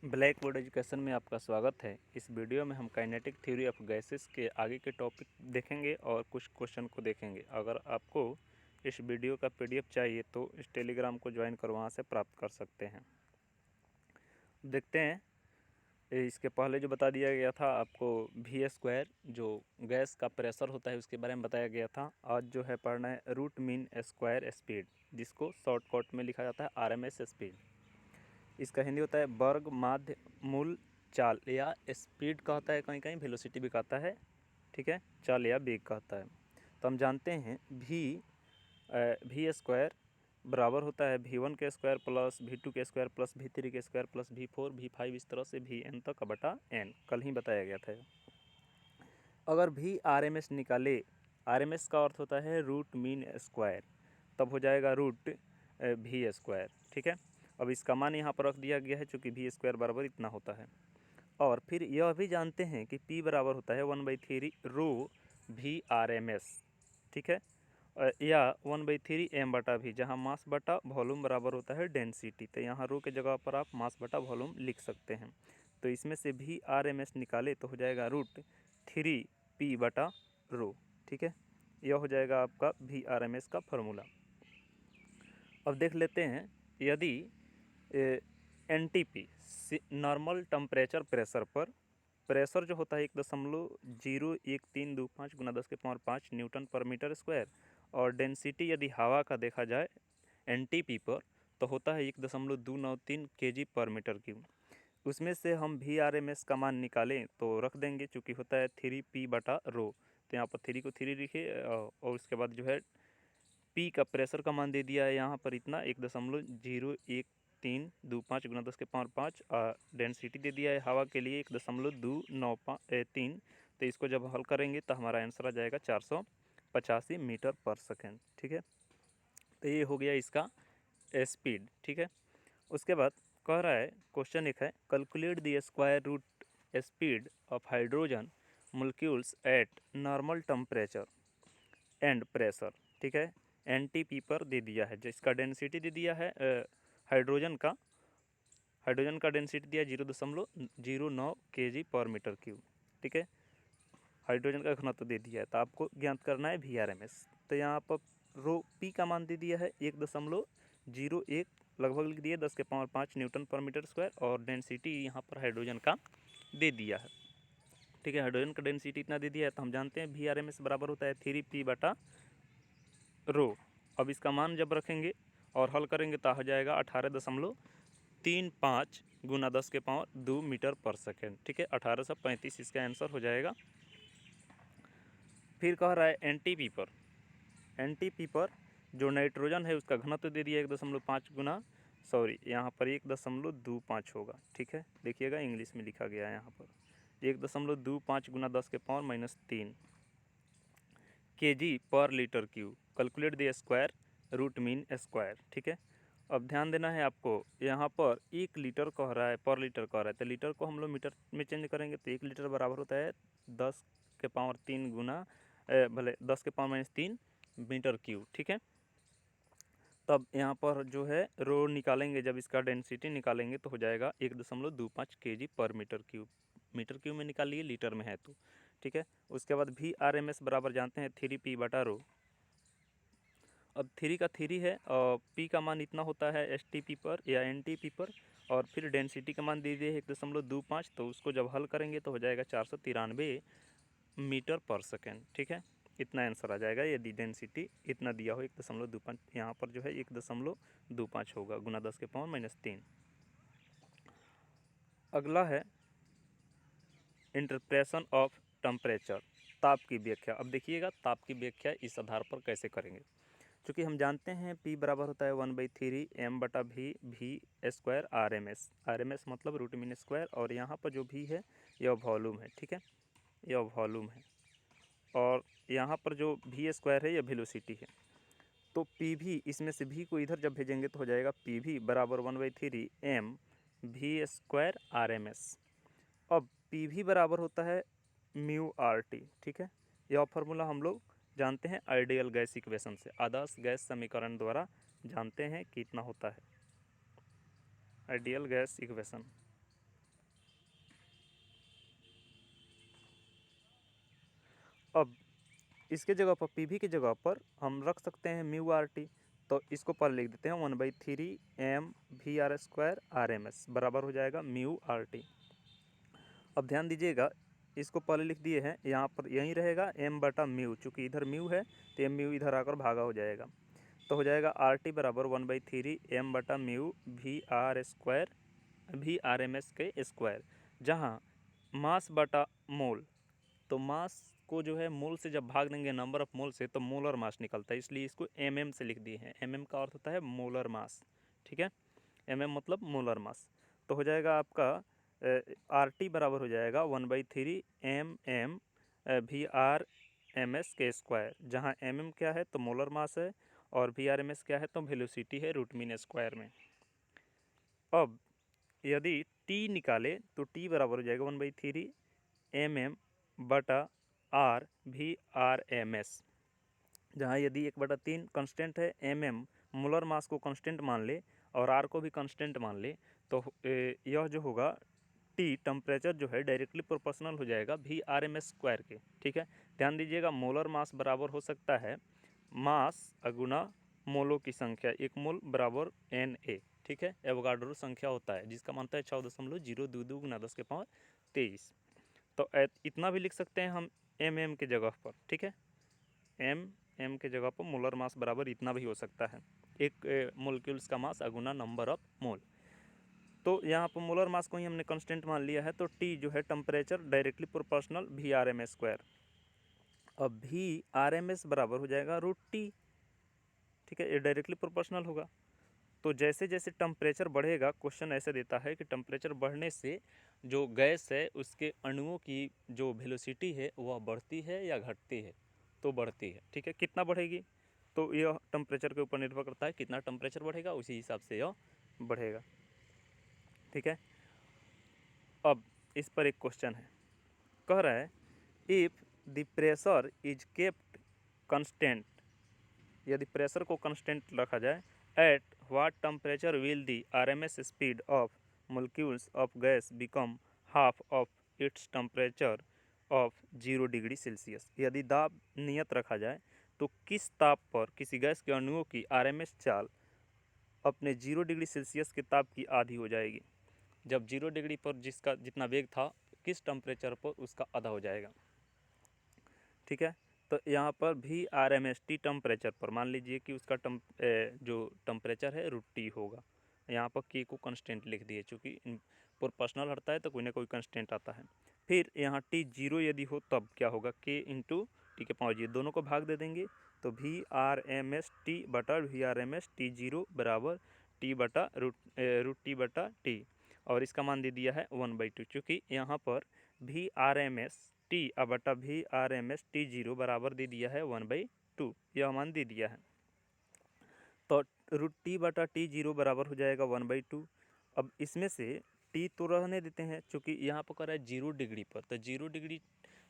Black board education में आपका स्वागत है। इस वीडियो में हम काइनेटिक थ्योरी ऑफ गैसेस के आगे के टॉपिक देखेंगे और कुछ क्वेश्चन को देखेंगे। अगर आपको इस वीडियो का पीडीएफ चाहिए तो इस टेलीग्राम को ज्वाइन कर वहाँ से प्राप्त कर सकते हैं। देखते हैं, इसके पहले जो बता दिया गया था आपको V² जो गैस का प्रेशर होता है उसके बारे में बताया गया था। आज जो है पढ़ना है रूट मीन स्क्वायर स्पीड, जिसको शॉर्टकट में लिखा जाता है RMS स्पीड। इसका हिंदी होता है वर्ग माध्य मूल चाल या स्पीड कहता है, कहीं कहीं वेलोसिटी भी कहता है, ठीक है, चाल या वेग कहता है। तो हम जानते हैं V² बराबर होता है V1 के स्क्वायर प्लस V2 के स्क्वायर प्लस V3 के स्क्वायर प्लस V4 V5 इस तरह से Vn तक बटा n, कल ही बताया गया था। अगर VRMS निकाले, RMS का अर्थ होता है रूट मीन स्क्वायर, तब हो जाएगा रूट V², ठीक है। अब इसका मान यहाँ पर रख दिया गया है चूँकि V² बराबर इतना होता है। और फिर यह भी जानते हैं कि P बराबर होता है 1/3 रो VRMS, ठीक है, या 1/3 m बटा V, जहाँ मास बटा वॉल्यूम बराबर होता है डेंसिटी। तो यहाँ रो के जगह पर आप मास बटा वॉल्यूम लिख सकते हैं। तो इसमें से VRMS निकाले तो हो जाएगा √3P बटा रो, ठीक है। यह हो जाएगा आपका VRMS का फॉर्मूला। अब देख लेते हैं, यदि NTP नॉर्मल टेम्परेचर प्रेशर पर प्रेशर जो होता है 1.01325 × 10⁵ न्यूटन पर मीटर स्क्वायर, और डेंसिटी यदि हवा का देखा जाए NTP पर तो होता है 1.293 kg पर मीटर क्यूब। उसमें से हम VRMS का मान निकालें तो रख देंगे, चूँकि होता है 3P बटा रो, तो यहाँ पर 3 को 3 लिखे और उसके बाद जो है P का प्रेशर का मान दे दिया है यहाँ पर इतना 1.01325 × 10⁵, डेंसिटी दे दिया है हवा के लिए 1.293। तो इसको जब हल करेंगे तो हमारा आंसर आ जाएगा 485 मीटर पर सेकेंड, ठीक है। तो ये हो गया इसका स्पीड, ठीक है। उसके बाद कह रहा है क्वेश्चन एक है, calculate the square root speed of hydrogen molecules at normal temperature and pressure, ठीक है। NTP पर दे दिया है, जिसका डेंसिटी दे दिया है हाइड्रोजन का डेंसिटी दिया 0.09 kg पर मीटर क्यूब, ठीक है। हाइड्रोजन का घनत्व दे दिया है, तो आपको ज्ञात करना है VRMS। तो यहाँ पर रो P का मान दे दिया है 1.01 लगभग लिख दिया 10⁵ न्यूटन पर मीटर स्क्वायर, और डेंसिटी यहाँ पर हाइड्रोजन का दे दिया है, ठीक है। हाइड्रोजन का डेंसिटी इतना दे दिया है, तो हम जानते हैं VRMS बराबर होता है 3P बटा रो। अब इसका मान जब रखेंगे और हल करेंगे तो हो जाएगा 18.35 × 10⁻² मीटर पर सेकेंड, ठीक है। 1835 इसका आंसर हो जाएगा। फिर कह रहा है NTP पर जो नाइट्रोजन है उसका घनत्व दे दिया 1.5 गुना, सॉरी यहाँ पर 1.25 होगा, ठीक है। देखिएगा इंग्लिश में लिखा गया है यहाँ पर 1.25 × 10⁻³ kg पर litre cube. Calculate the square root mean square, ठीक है। अब ध्यान देना है आपको, यहाँ पर 1 लीटर कह रहा है, पर लीटर कह रहा है, तो लीटर को हम लोग मीटर में चेंज करेंगे तो 1 लीटर बराबर होता है 10⁻³ गुना भले 10⁻³ मीटर क्यूब, ठीक है। तब यहाँ पर जो है रो निकालेंगे, जब इसका डेंसिटी निकालेंगे तो हो जाएगा 1.25 kg पर मीटर क्यूब। मीटर क्यूब में निकालिए, लीटर में है तो, ठीक है। उसके बाद VRMS बराबर जानते हैं 3P बटा रो। अब 3 का 3 है और P का मान इतना होता है STP पर या NTP पर, और फिर डेंसिटी का मान दे दिए 1.25, तो उसको जब हल करेंगे तो हो जाएगा 493 मीटर पर सेकेंड, ठीक है। इतना आंसर आ जाएगा यदि डेंसिटी इतना दिया हो 1.25, यहाँ पर जो है 1.25 होगा गुना 10⁻³ अगला है इंटरप्रेशन ऑफ टेम्परेचर, ताप की व्याख्या। अब देखिएगा ताप की व्याख्या इस आधार पर कैसे करेंगे, क्योंकि हम जानते हैं P बराबर होता है 1/3 m बटा V² RMS मतलब रूट मीन स्क्वायर, और यहाँ पर जो V है यह वॉल्यूम है, ठीक है, यह वॉल्यूम है, और यहाँ पर जो V² है यह वेलोसिटी है। तो PV, इसमें से V को इधर जब भेजेंगे तो हो जाएगा PV बराबर 1/3 m V² RMS। अब PV बराबर होता है μRT, ठीक है। यह फार्मूला हम लोग जानते हैं आइडियल गैस इक्वेशन से, आदर्श गैस समीकरण द्वारा जानते हैं कितना होता है आइडियल गैस इक्वेशन। अब इसके जगह पर पीवी की जगह पर हम रख सकते हैं म्यू आर टी। तो इसको पहले लिख देते हैं 1/3 M V R square R M S बराबर हो जाएगा म्यू आर टी। अब ध्यान दीजिएगा, इसको पहले लिख दिए हैं, यहाँ पर यहीं रहेगा एम बटा म्यू, चूँकि इधर म्यू है तो एम म्यू इधर आकर भागा हो जाएगा। तो हो जाएगा आर टी बराबर 1/3 एम बटा mu V R square V R M S के स्क्वायर, जहाँ मास बटा मोल, तो मास को जो है मोल से जब भाग देंगे नंबर ऑफ मोल से तो मोलर मास निकलता है, इसलिए इसको एमएम से लिख दिए हैं। एमएम का अर्थ होता है मोलर मास, ठीक है, एमएम मतलब मोलर मास। तो हो जाएगा आपका आर टी बराबर हो जाएगा 1/3 M M V R M S के स्क्वायर, जहाँ एम एम क्या है तो मोलर मास है और वी आर एम एस क्या है तो वेलोसिटी है रूट मीन स्क्वायर में। अब यदि टी निकाले तो टी बराबर हो जाएगा 1/3 एम एम बटा R V R M S, जहाँ यदि 1/3 कांस्टेंट है, एम एम मोलर मास को कांस्टेंट मान ले और आर को भी कांस्टेंट मान ले, तो यह जो होगा टी टेम्परेचर जो है डायरेक्टली प्रोपोर्शनल हो जाएगा V R M S square के, ठीक है। ध्यान दीजिएगा, मोलर मास बराबर हो सकता है मास अगुना मोलों की संख्या, एक मोल बराबर एन ए, ठीक है। एवोगाड्रो संख्या होता है जिसका मानता है 6.022 गुना 10⁻23। तो इतना भी लिख सकते हैं हम एम एम के जगह पर, ठीक है, एम एम के जगह पर मोलर मास बराबर इतना भी हो सकता है, एक मोलिक्यूल्स का मास अगुना नंबर ऑफ मोल। तो यहाँ पर मोलर मास को ही हमने कांस्टेंट मान लिया है, तो टी जो है temperature directly proportional V R M S square. अब वी आर एम एस बराबर हो जाएगा रूट टी, ठीक है, ये डायरेक्टली प्रोपोर्शनल होगा। तो जैसे जैसे टेम्परेचर बढ़ेगा, क्वेश्चन ऐसे देता है कि टेम्परेचर बढ़ने से जो गैस है उसके अणुओं की जो वेलोसिटी है वह बढ़ती है या घटती है, तो बढ़ती है, ठीक है। कितना बढ़ेगी, तो यह टेम्परेचर के ऊपर निर्भर करता है, कितना टेम्परेचर बढ़ेगा उसी हिसाब से यह बढ़ेगा, ठीक है। अब इस पर एक क्वेश्चन है, कह रहा है if the pressure is kept constant, यदि प्रेशर को कंस्टेंट रखा जाए, at what temperature will the R M S speed of molecules of gas become half of its temperature of 0 degree Celsius. यदि दाब नियत रखा जाए तो किस ताप पर किसी गैस के अणुओं की आर एम एस चाल अपने 0 डिग्री सेल्सियस के ताप की आधी हो जाएगी। जब 0 डिग्री पर जिसका जितना वेग था किस टेम्परेचर पर उसका आधा हो जाएगा, ठीक है। तो यहाँ पर भी R M S T temperature पर मान लीजिए कि उसका जो टेम्परेचर है रूट टी होगा, यहाँ पर के को कंस्टेंट लिख दिए, चूँकि प्रोपोर्शनल हटता है तो कोई ना कोई कंस्टेंट आता है। फिर यहाँ टी 0 यदि हो तब क्या होगा, के इंटू टी के पावर 0, दोनों को भाग दे देंगे तो V R M S T बटा V R M S T 0 बराबर टी बटा रूट टी बटा टी, और इसका मान दे दिया है 1/2, चूँकि यहाँ पर V R M S T बटा V R M S T 0 बराबर दे दिया है 1/2, यह मान दे दिया है। तो रूट टी बटा टी 0 बराबर हो जाएगा 1/2। अब इसमें से टी तो रहने देते हैं, चूँकि यहाँ पर कर रहा है 0 डिग्री पर, तो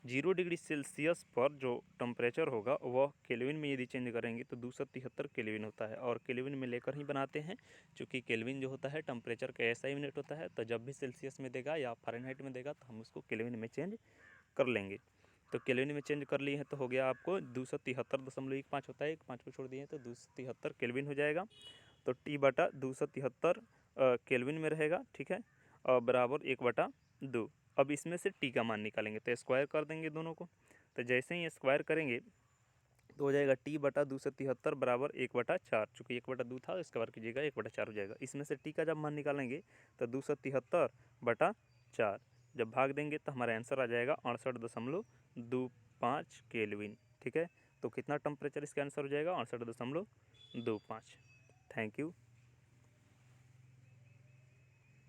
0 डिग्री सेल्सियस पर जो टेम्परेचर होगा वह केल्विन में यदि चेंज करेंगे तो 273 केल्विन होता है, और केल्विन में लेकर ही बनाते हैं, क्योंकि केल्विन जो होता है टेम्परेचर का ऐसा यूनिट होता है, तो जब भी सेल्सियस में देगा या फ़ारेनहाइट में देगा तो हम उसको केल्विन में चेंज कर लेंगे। तो केल्विन में चेंज कर लिए हैं तो हो गया आपको 273.15 होता है, 1 5 को छोड़ दिए तो 273 केल्विन हो जाएगा। तो टी बटा 273 केल्विन में रहेगा, ठीक है, और बराबर 1/2। अब इसमें से टी का मान निकालेंगे तो स्क्वायर कर देंगे दोनों को, तो जैसे ही स्क्वायर करेंगे तो हो जाएगा टी बटा 273 बराबर 1/4, चूँकि 1/2 था स्क्वायर कीजिएगा 1/4 हो जाएगा। इसमें से टी का जब मान निकालेंगे तो 273/4 जब भाग देंगे तो हमारा आंसर आ जाएगा 68.25 केल्विन, ठीक है। तो कितना टेम्परेचर इसका आंसर हो जाएगा 68.25। Thank you.